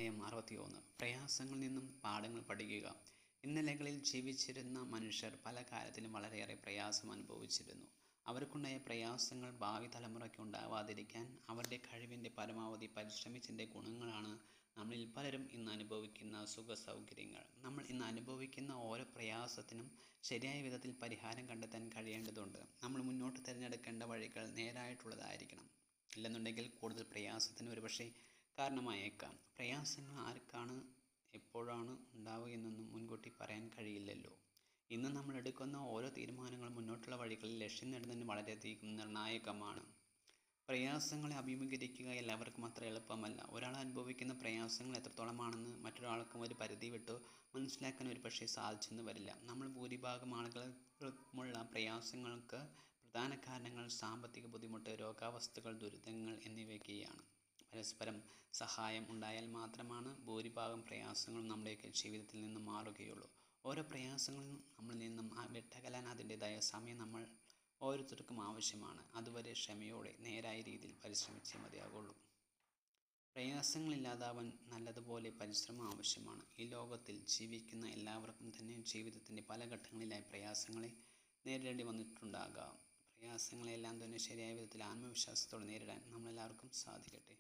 അധ്യായം 61. പ്രയാസങ്ങളിൽ നിന്നും പാഠങ്ങൾ പഠിക്കുക. ഇന്നലകളിൽ ജീവിച്ചിരുന്ന മനുഷ്യർ പല കാര്യത്തിലും വളരെയേറെ പ്രയാസം അനുഭവിച്ചിരുന്നു. അവർക്കുണ്ടായ പ്രയാസങ്ങൾ ഭാവി തലമുറയ്ക്ക് ഉണ്ടാവാതിരിക്കാൻ അവരുടെ കഴിവിൻ്റെ പരമാവധി പരിശ്രമിച്ചതിൻ്റെ ഗുണങ്ങളാണ് നമ്മളിൽ പലരും ഇന്ന് അനുഭവിക്കുന്ന സുഖസൗകര്യങ്ങൾ. നമ്മൾ ഇന്ന് അനുഭവിക്കുന്ന ഓരോ പ്രയാസത്തിനും ശരിയായ വിധത്തിൽ പരിഹാരം കണ്ടെത്താൻ കഴിയേണ്ടതുണ്ട്. നമ്മൾ മുന്നോട്ട് തിരഞ്ഞെടുക്കേണ്ട വഴികൾ നേരായിട്ടുള്ളതായിരിക്കണം. ഇല്ലെന്നുണ്ടെങ്കിൽ കൂടുതൽ പ്രയാസത്തിന് ഒരുപക്ഷെ കാരണമായേക്കാം. പ്രയാസങ്ങൾ ആർക്കാണ് എപ്പോഴാണ് ഉണ്ടാവുക എന്നൊന്നും മുൻകൂട്ടി പറയാൻ കഴിയില്ലല്ലോ. ഇന്ന് നമ്മൾ എടുക്കുന്ന ഓരോ തീരുമാനങ്ങളും മുന്നോട്ടുള്ള വഴികളിൽ ലക്ഷ്യം നേടുന്നതിന് വളരെയധികം നിർണായകമാണ്. പ്രയാസങ്ങളെ അഭിമുഖീകരിക്കുക എല്ലാവർക്കും അത്ര എളുപ്പമല്ല. ഒരാൾ അനുഭവിക്കുന്ന പ്രയാസങ്ങൾ എത്രത്തോളമാണെന്ന് മറ്റൊരാൾക്കും ഒരു പരിധി വിട്ട് മനസ്സിലാക്കാൻ ഒരുപക്ഷെ സാധിച്ചെന്ന് വരില്ല. നമ്മൾ ഭൂരിഭാഗം ആളുകൾക്കുമുള്ള പ്രയാസങ്ങൾക്ക് പ്രധാന കാരണങ്ങൾ സാമ്പത്തിക ബുദ്ധിമുട്ട്, രോഗാവസ്ഥകൾ, ദുരിതങ്ങൾ എന്നിവയൊക്കെയാണ്. പരസ്പരം സഹായം ഉണ്ടായാൽ മാത്രമാണ് ഭൂരിഭാഗം പ്രയാസങ്ങളും നമ്മുടെയൊക്കെ ജീവിതത്തിൽ നിന്നും മാറുകയുള്ളൂ. ഓരോ പ്രയാസങ്ങളും നമ്മളിൽ നിന്നും വിട്ടകലാൻ അതിൻ്റെതായ സമയം നമ്മൾ ഓരോരുത്തർക്കും ആവശ്യമാണ്. അതുവരെ ക്ഷമയോടെ നേരായ രീതിയിൽ പരിശ്രമിച്ചേ മതിയാകുള്ളൂ. പ്രയാസങ്ങളില്ലാതാവാൻ നല്ലതുപോലെ പരിശ്രമം ആവശ്യമാണ്. ഈ ലോകത്തിൽ ജീവിക്കുന്ന എല്ലാവർക്കും തന്നെ ജീവിതത്തിൻ്റെ പല ഘട്ടങ്ങളിലായി പ്രയാസങ്ങളെ നേരിടേണ്ടി വന്നിട്ടുണ്ടാകാം. പ്രയാസങ്ങളെല്ലാം തന്നെ ശരിയായ വിധത്തിൽ ആത്മവിശ്വാസത്തോടെ നേരിടാൻ നമ്മളെല്ലാവർക്കും സാധിക്കട്ടെ.